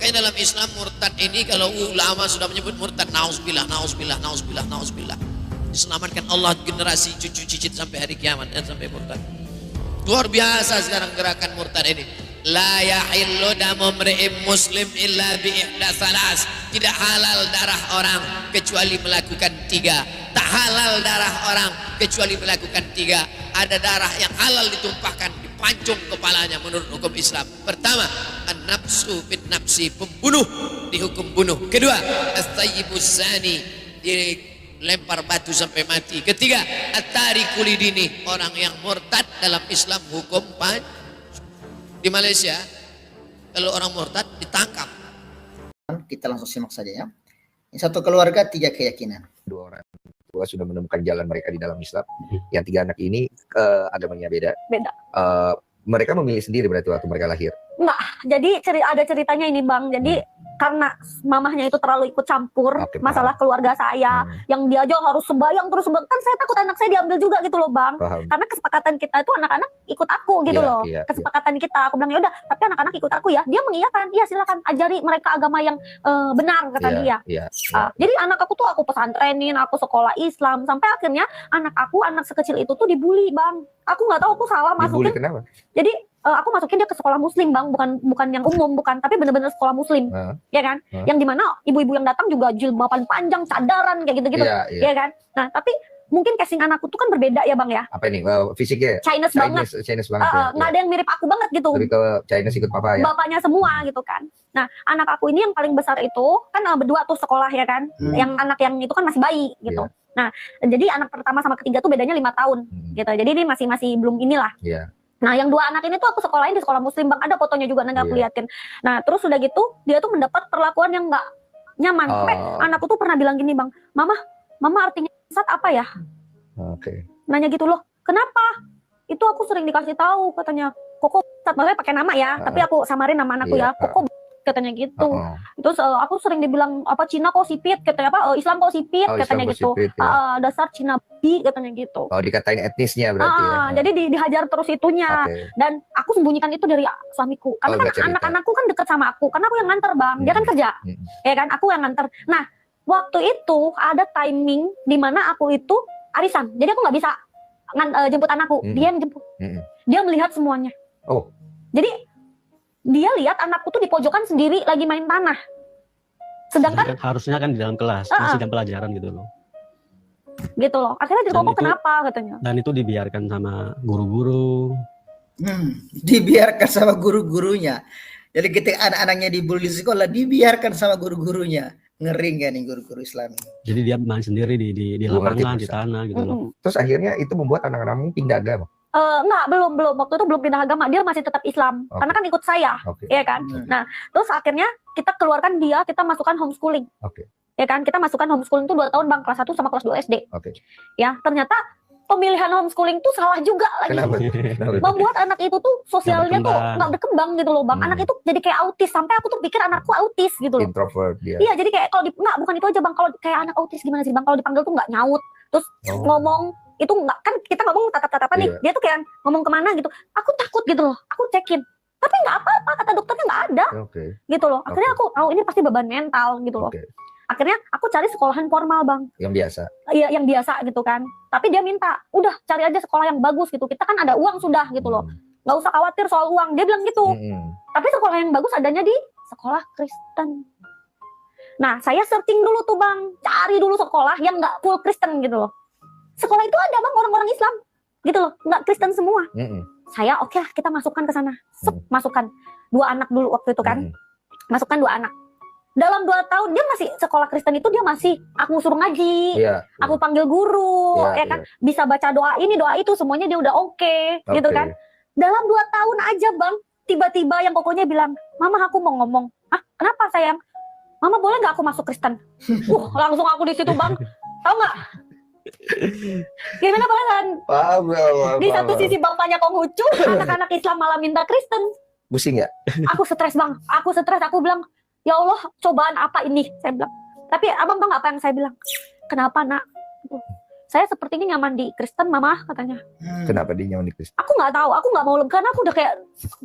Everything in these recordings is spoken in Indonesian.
Makanya dalam Islam murtad ini kalau ulama sudah menyebut murtad, nauzubillah, nauzubillah, nauzubillah, nauzubillah. Diselamatkan Allah generasi cucu cicit sampai hari kiamat dan sampai murtad. Luar biasa sekarang gerakan murtad ini. La yahillu damu mri'in muslim illa bi ihda salas. Tidak halal darah orang kecuali melakukan 3. Tak halal darah orang kecuali melakukan 3. Ada darah yang halal ditumpahkan, dipancung kepalanya menurut hukum Islam. Pertama, an-nafsu bin nafsi, pembunuh dihukum bunuh. Kedua, as-sayyibus zani, dilempar batu sampai mati. Ketiga, at-tariku lidini, orang yang murtad dalam Islam hukum panjang. Di Malaysia kalau orang murtad ditangkap. Kita langsung simak saja ya. Satu keluarga 3 keyakinan. 2 orang tua sudah menemukan jalan mereka di dalam Islam. Yang 3 anak ini agamanya beda. Mereka memilih sendiri berarti waktu mereka lahir. Enggak, jadi ada ceritanya ini Bang. Jadi karena mamahnya itu terlalu ikut campur masalah keluarga saya, yang dia aja harus sembahyang terus kan saya takut anak saya diambil juga gitu loh Bang. Karena kesepakatan kita itu anak-anak ikut aku gitu loh. Kesepakatan kita, aku bilang ya udah, tapi anak-anak ikut aku ya. Dia mengiyakan, iya silakan ajari mereka agama yang benar kata dia. Jadi anak aku tuh aku pesantrenin, aku sekolah Islam sampai akhirnya anak sekecil itu tuh dibully Bang. Aku nggak tahu aku salah masukin. Dibully kenapa? Jadi aku masukin dia ke sekolah muslim Bang, bukan yang umum, bukan, tapi bener-bener sekolah muslim, ya kan? Yang dimana ibu-ibu yang datang juga jilbaban panjang, cadaran kayak gitu-gitu, ya kan? Nah, tapi mungkin casing anakku tuh kan berbeda ya Bang ya. Apa ini? Fisiknya? Chinese banget. Nggak ada yang mirip aku banget gitu. Lebih ke Chinese ikut papa ya? Bapaknya semua gitu kan. Nah, anak aku ini yang paling besar itu kan berdua tuh sekolah ya kan. Yang anak yang itu kan masih bayi gitu. Nah, jadi anak pertama sama ketiga tuh bedanya 5 tahun gitu. Jadi ini masih belum inilah. Nah, yang 2 anak ini tuh aku sekolahin di sekolah muslim Bang. Ada fotonya juga nanti aku liatin. Nah, terus udah gitu dia tuh mendapat perlakuan yang nggak nyaman. Sampai anakku tuh pernah bilang gini Bang, Mama artinya sat apa ya? Nanya gitu loh. Kenapa? Itu aku sering dikasih tahu katanya. Koko sat, maksudnya pakai nama ya, tapi aku samarin nama anakku ya. Koko katanya gitu. Terus aku sering dibilang apa Cina kok sipit katanya, apa Islam kok sipit katanya gitu. Dasar Cina bi katanya gitu. Oh, dikatain etnisnya berarti ya. Jadi dihajar terus itunya. Dan aku sembunyikan itu dari suamiku. Karena kan anak-anakku kan deket sama aku. Karena aku yang nganter Bang. Dia kan kerja. Ya kan, aku yang nganter. Nah, waktu itu ada timing di mana aku itu arisan. Jadi aku nggak bisa jemput anakku. Dia yang jemput. Dia melihat semuanya. Jadi dia lihat anakku tuh di pojokan sendiri lagi main tanah. Sedangkan harusnya kan di dalam kelas, masih dalam pelajaran gitu loh. Gitu loh. Akhirnya jadi kenapa katanya. Dan itu dibiarkan sama guru-guru. Dibiarkan sama guru-gurunya. Jadi ketika anak-anaknya dibully di sekolah, dibiarkan sama guru-gurunya. Ngeri gak nih guru-guru Islam? Jadi dia main sendiri di lapangan, di tanah gitu loh. Terus akhirnya itu membuat anak-anakmu pindah agama? Enggak, belum. Waktu itu belum pindah agama, dia masih tetap Islam. Karena kan ikut saya, ya kan. Nah, terus akhirnya kita keluarkan dia, kita masukkan homeschooling. Ya kan, kita masukkan homeschooling itu 2 tahun Bang, kelas 1 sama kelas 2 SD. Ya, ternyata pemilihan homeschooling itu salah juga lagi. Membuat anak itu tuh sosialnya tuh nggak berkembang gitu loh Bang. Anak itu jadi kayak autis, sampai aku tuh pikir anakku autis gitu loh. Introvert dia. Iya, jadi kayak kalau bukan itu aja Bang, kalau kayak anak autis gimana sih Bang, kalau dipanggil tuh nggak nyaut, terus ngomong itu nggak, kan kita ngomong tatap-tatapan nih, dia tuh kayak ngomong kemana gitu, aku takut gitu loh, aku cekin, tapi nggak apa-apa kata dokternya, nggak ada, gitu loh. Akhirnya aku tahu ini pasti beban mental gitu loh. Akhirnya aku cari sekolahan formal Bang, yang biasa, iya yang biasa gitu kan. Tapi dia minta, udah cari aja sekolah yang bagus gitu, kita kan ada uang sudah gitu loh, nggak usah khawatir soal uang, dia bilang gitu. Tapi sekolah yang bagus adanya di sekolah Kristen. Nah, saya searching dulu tuh Bang, cari dulu sekolah yang nggak full Kristen gitu loh. Sekolah itu ada Bang orang-orang Islam gitu loh, nggak Kristen semua. Saya oke lah, kita masukkan ke sana. Masukkan 2 anak dulu waktu itu kan. Masukkan 2 anak. Dalam 2 tahun dia masih sekolah Kristen itu, dia masih aku suruh ngaji, aku panggil guru, ya kan, bisa baca doa ini doa itu, semuanya dia udah oke, gitu kan. Dalam 2 tahun aja Bang, tiba-tiba yang kokonya bilang, Mama aku mau ngomong. Ah, kenapa sayang? Mama boleh nggak aku masuk Kristen? Langsung aku di situ Bang, tahu nggak? Gimana perasaan? Di satu sisi bapaknya Konghucu, anak-anak Islam malah minta Kristen. Pusing nggak? Aku stres Bang, aku bilang, ya Allah cobaan apa ini? Saya bilang. Tapi abang tahu nggak apa yang saya bilang? Kenapa nak? saya sepertinya nyaman di Kristen mama katanya. Kenapa dia nyaman di Kristen? Aku nggak tahu, aku nggak mau karena aku udah kayak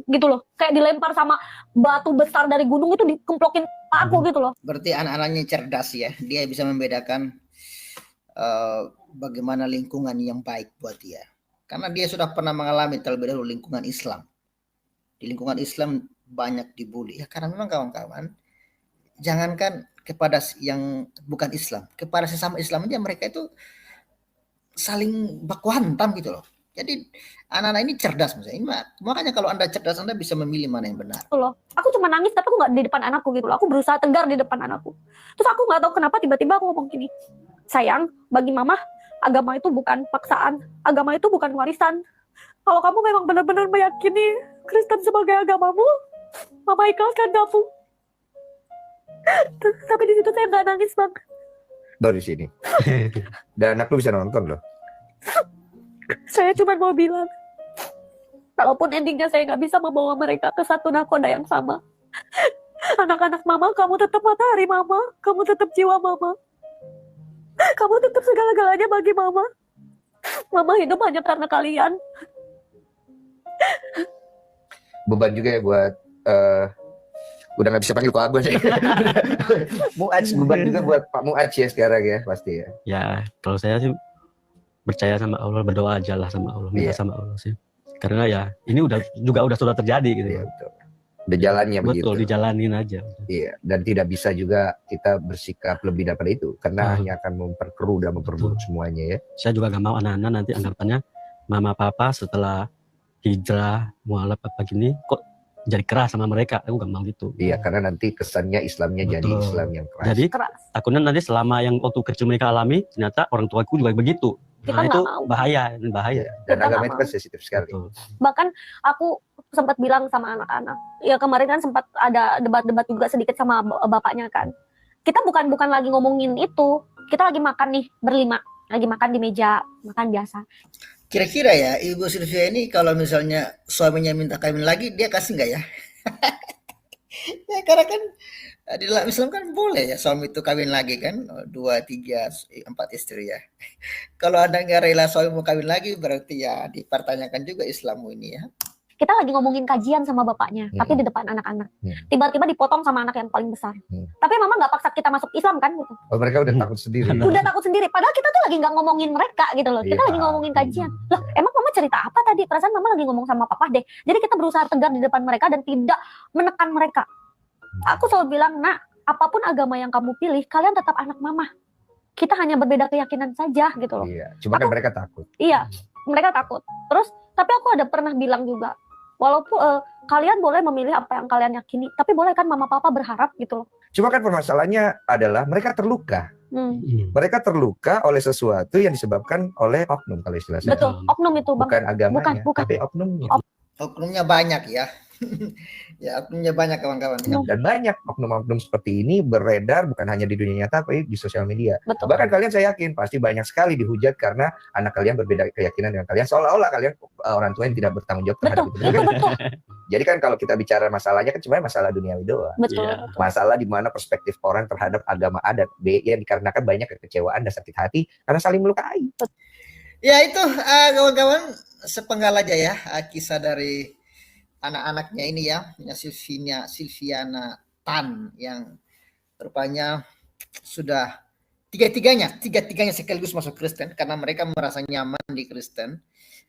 gitu loh, kayak dilempar sama batu besar dari gunung itu dikemplokin aku gitu loh. Berarti anak-anaknya cerdas ya, dia bisa membedakan bagaimana lingkungan yang baik buat dia. Karena dia sudah pernah mengalami terlebih dahulu lingkungan Islam. Di lingkungan Islam banyak dibully ya, karena memang kawan-kawan, jangankan kepada yang bukan Islam, kepada sesama Islam aja mereka itu saling baku hantam gitu loh. Jadi anak-anak ini cerdas misalnya. Makanya kalau Anda cerdas, Anda bisa memilih mana yang benar. Loh, aku cuma nangis tapi aku nggak di depan anakku gitu loh. Aku berusaha tegar di depan anakku. Terus aku nggak tahu kenapa tiba-tiba aku ngomong gini, sayang, bagi mama agama itu bukan paksaan, agama itu bukan warisan. Kalau kamu memang benar-benar meyakini Kristen sebagai agamamu, mama ikhlaskan kamu. Tapi di situ saya nggak nangis bang. Dari sini. Dan anak lu bisa nonton loh. Saya cuma mau bilang, kalaupun endingnya saya nggak bisa membawa mereka ke satu nakoda yang sama, anak-anak mama, kamu tetap matahari mama, kamu tetap jiwa mama, kamu tetap segala-galanya bagi mama. Mama hidup hanya karena kalian. Beban juga ya buat udah nggak bisa panggil Pak Agus ya. Muaj, beban juga buat Pak Muaj ya sekarang ya pasti ya. Ya kalau saya sih percaya sama Allah, berdoa aja lah sama Allah, minta Iya. sama Allah sih. Karena ya ini sudah terjadi gitu Iya ya. betul. Udah jalannya begitu. Betul, dijalanin aja. Iya, dan tidak bisa juga kita bersikap lebih daripada itu karena Ah. hanya akan memperkeruh dan memperburuk semuanya ya. Saya juga gak mau anak-anak nanti anggapannya mama papa setelah hijrah mualaf apa gini kok jadi keras sama mereka. Aku gak mau gitu. Iya, karena nanti kesannya Islamnya jadi Betul. Islam yang keras. Jadi Keras. takutnya nanti selama yang waktu kecil mereka alami ternyata orang tuaku juga begitu. Kita Nah nggak itu mau. bahaya. Dan Kita agama nggak itu kan sensitif sekali. Betul. Bahkan aku sempat bilang sama anak-anak, ya kemarin kan sempat ada debat-debat juga sedikit sama bapaknya kan. Kita bukan lagi ngomongin itu, kita lagi makan nih berlima, lagi makan di meja makan biasa. Kira-kira ya Ibu Sylvia ini kalau misalnya suaminya minta kawin lagi, dia kasih nggak ya? Ya karena kan di dalam Islam kan boleh ya suami itu kawin lagi kan, 2, 3, 4 istri ya. Kalau Anda nggak rela suami mau kawin lagi, berarti ya dipertanyakan juga Islammu ini ya. Kita lagi ngomongin kajian sama bapaknya, tapi di depan anak-anak. Tiba-tiba dipotong sama anak yang paling besar. Tapi mama nggak paksa kita masuk Islam kan? Gitu. Oh, mereka udah takut sendiri. Udah takut sendiri. Padahal kita tuh lagi nggak ngomongin mereka gitu loh. Kita Iya. lagi ngomongin kajian. Loh, emang mama cerita apa tadi? Perasaan mama lagi ngomong sama papa deh. Jadi kita berusaha tegar di depan mereka dan tidak menekan mereka. Aku selalu bilang, nak, apapun agama yang kamu pilih, kalian tetap anak mama. Kita hanya berbeda keyakinan saja gitu loh. Iya, cuma kan mereka takut. Iya, mereka takut. Terus, tapi aku ada pernah bilang juga, walaupun kalian boleh memilih apa yang kalian yakini, tapi boleh kan mama papa berharap gitu loh. Cuma kan permasalahannya adalah mereka terluka. Mereka terluka oleh sesuatu yang disebabkan oleh oknum kalau istilah saya. Betul, oknum itu bang. Bukan agamanya, bukan. tapi oknumnya. Oknumnya banyak ya. Ya oknumnya banyak kawan-kawan. Ya. Dan banyak oknum-oknum seperti ini beredar bukan hanya di dunia nyata, tapi di sosial media. Betul. Bahkan kalian saya yakin pasti banyak sekali dihujat karena anak kalian berbeda keyakinan dengan kalian. Seolah-olah kalian orang tua yang tidak bertanggung jawab terhadap Betul, itu. betul. Jadi kan kalau kita bicara masalahnya kan cuma masalah duniawi doang. Betul. Iya. Masalah di mana perspektif orang terhadap agama adat B yang dikarenakan banyak kekecewaan dan sakit hati karena saling melukai. Ya itu kawan-kawan sepenggal aja ya kisah dari anak-anaknya ini ya, Silviana Tan yang rupanya sudah tiga-tiganya sekaligus masuk Kristen karena mereka merasa nyaman di Kristen.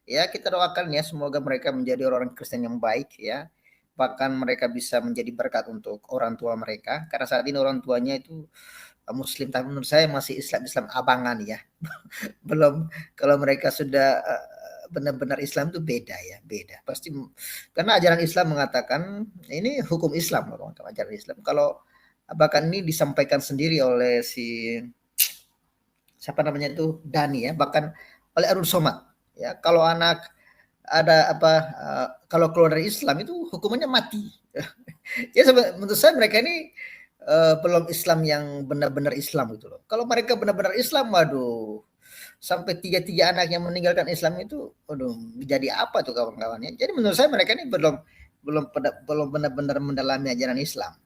Ya kita doakan ya semoga mereka menjadi orang Kristen yang baik ya. Bahkan mereka bisa menjadi berkat untuk orang tua mereka karena saat ini orang tuanya itu Muslim, tapi menurut saya masih Islam abangan ya. Belum, kalau mereka sudah benar-benar Islam itu beda ya, beda. Pasti karena ajaran Islam mengatakan ini hukum Islam loh, ajaran Islam. Kalau bahkan ini disampaikan sendiri oleh siapa namanya itu Dani ya, bahkan oleh Arun Somad ya. Kalau anak ada kalau keluar dari Islam itu hukumannya mati. Ya menurut saya mereka ini belum Islam yang benar-benar Islam gitu loh. Kalau mereka benar-benar Islam, waduh, sampai 3 anak yang meninggalkan Islam itu, waduh, jadi apa tuh kawan-kawannya? Jadi menurut saya mereka ini belum benar-benar mendalami ajaran Islam.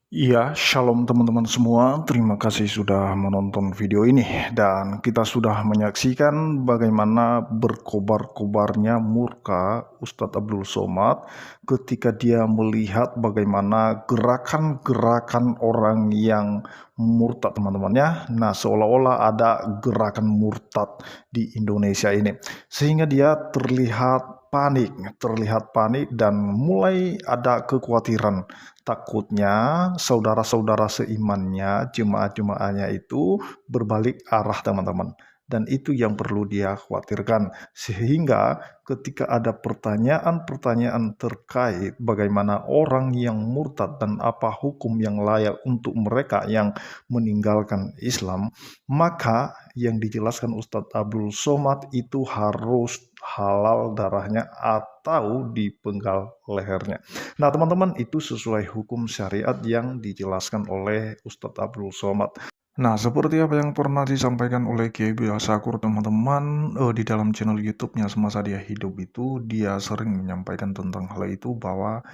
Iya, shalom teman-teman semua. Terima kasih sudah menonton video ini. Dan kita sudah menyaksikan bagaimana berkobar-kobarnya murka Ustadz Abdul Somad ketika dia melihat bagaimana gerakan-gerakan orang yang murtad, teman-teman ya. Nah, seolah-olah ada gerakan murtad di Indonesia ini. Sehingga dia terlihat panik dan mulai ada kekhawatiran. Takutnya saudara-saudara seimannya, jemaah-jemaahnya itu berbalik arah, teman-teman. Dan itu yang perlu dia khawatirkan. Sehingga ketika ada pertanyaan-pertanyaan terkait bagaimana orang yang murtad dan apa hukum yang layak untuk mereka yang meninggalkan Islam, maka yang dijelaskan Ustadz Abdul Somad itu harus halal darahnya atau dipenggal lehernya. Nah, teman-teman, itu sesuai hukum syariat yang dijelaskan oleh Ustadz Abdul Somad. Nah, seperti apa yang pernah disampaikan oleh Kiai Buya Syakur, teman-teman, di dalam channel YouTube-nya semasa dia hidup itu, dia sering menyampaikan tentang hal itu bahwa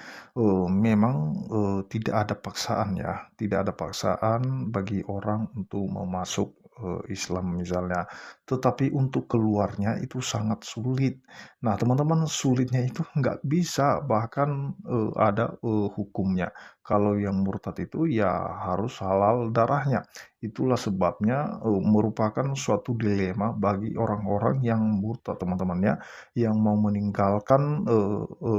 memang tidak ada paksaan ya, tidak ada paksaan bagi orang untuk memasuk Islam misalnya, tetapi untuk keluarnya itu sangat sulit. Nah, teman-teman, sulitnya itu nggak bisa, bahkan ada hukumnya. Kalau yang murtad itu ya harus halal darahnya. Itulah sebabnya merupakan suatu dilema bagi orang-orang yang murtad, teman-teman ya, yang mau meninggalkan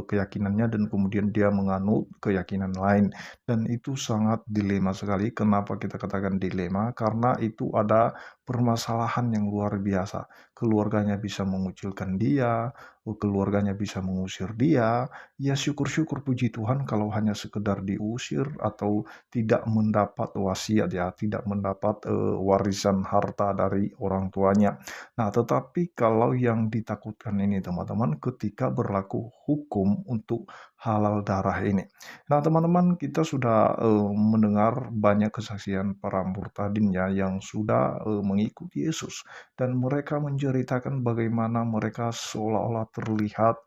keyakinannya dan kemudian dia menganut keyakinan lain. Dan itu sangat dilema sekali. Kenapa kita katakan dilema? Karena itu ada permasalahan yang luar biasa. Keluarganya bisa mengucilkan dia, keluarganya bisa mengusir dia. Ya syukur-syukur, puji Tuhan, kalau hanya sekedar diusir atau tidak mendapat wasiat ya, tidak mendapat warisan harta dari orang tuanya. Nah, tetapi kalau yang ditakutkan ini, teman-teman, ketika berlaku hukum untuk halal darah ini. Nah, teman-teman, kita sudah mendengar banyak kesaksian para murtadin ya yang sudah mengikuti Yesus, dan mereka menceritakan bagaimana mereka seolah-olah terlihat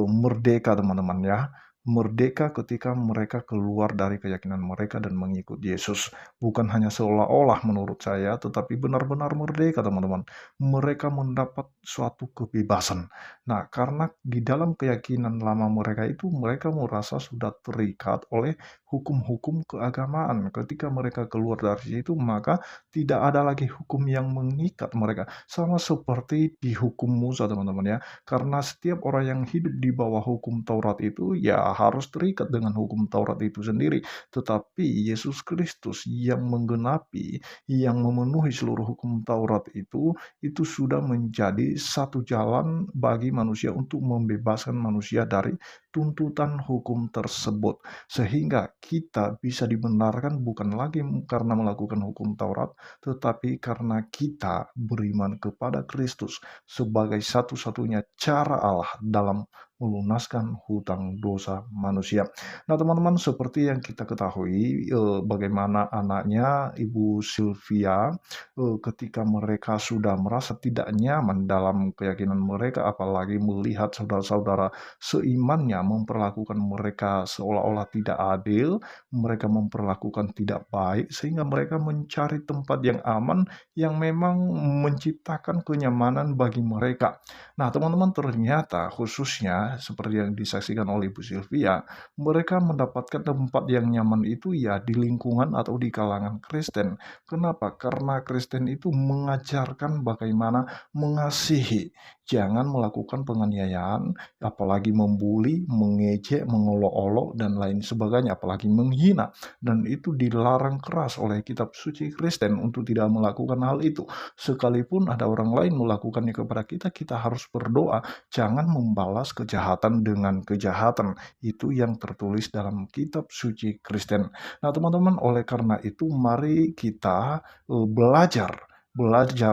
merdeka, teman-teman ya. Merdeka ketika mereka keluar dari keyakinan mereka dan mengikuti Yesus. Bukan hanya seolah-olah menurut saya, tetapi benar-benar merdeka, teman-teman. Mereka mendapat suatu kebebasan. Nah, karena di dalam keyakinan lama mereka itu, mereka merasa sudah terikat oleh hukum-hukum keagamaan. Ketika mereka keluar dari situ, maka tidak ada lagi hukum yang mengikat mereka. Sama seperti di hukum Musa, teman-teman ya. Karena setiap orang yang hidup di bawah hukum Taurat itu ya harus terikat dengan hukum Taurat itu sendiri. Tetapi Yesus Kristus yang menggenapi, yang memenuhi seluruh hukum Taurat itu sudah menjadi satu jalan bagi manusia untuk membebaskan manusia dari tuntutan hukum tersebut. Sehingga kita bisa dibenarkan bukan lagi karena melakukan hukum Taurat, tetapi karena kita beriman kepada Kristus sebagai satu-satunya cara Allah dalam melunaskan hutang dosa manusia. Nah, teman-teman, seperti yang kita ketahui, bagaimana anaknya Ibu Sylvia, ketika mereka sudah merasa tidak nyaman dalam keyakinan mereka, apalagi melihat saudara-saudara seimannya memperlakukan mereka seolah-olah tidak adil, mereka memperlakukan tidak baik, sehingga mereka mencari tempat yang aman yang memang menciptakan kenyamanan bagi mereka. Nah, teman-teman, ternyata khususnya seperti yang disaksikan oleh Ibu Sylvia, mereka mendapatkan tempat yang nyaman itu ya di lingkungan atau di kalangan Kristen. Kenapa? Karena Kristen itu mengajarkan bagaimana mengasihi, jangan melakukan penganiayaan, apalagi membuli, mengejek, mengolok-olok, dan lain sebagainya, apalagi menghina. Dan itu dilarang keras oleh kitab suci Kristen untuk tidak melakukan hal itu. Sekalipun ada orang lain melakukannya kepada kita, kita harus berdoa, jangan membalas kejahatan dengan kejahatan. Itu yang tertulis dalam kitab suci Kristen. Nah, teman-teman, oleh karena itu mari kita belajar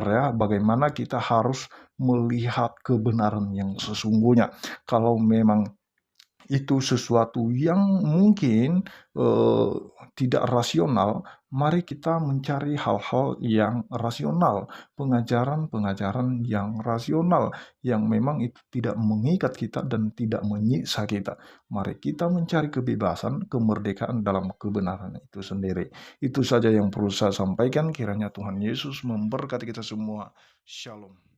ya bagaimana kita harus melihat kebenaran yang sesungguhnya. Kalau memang itu sesuatu yang mungkin tidak rasional, mari kita mencari hal-hal yang rasional, pengajaran-pengajaran yang rasional, yang memang itu tidak mengikat kita dan tidak menyiksa kita. Mari kita mencari kebebasan, kemerdekaan dalam kebenaran itu sendiri. Itu saja yang perlu saya sampaikan, kiranya Tuhan Yesus memberkati kita semua. Shalom.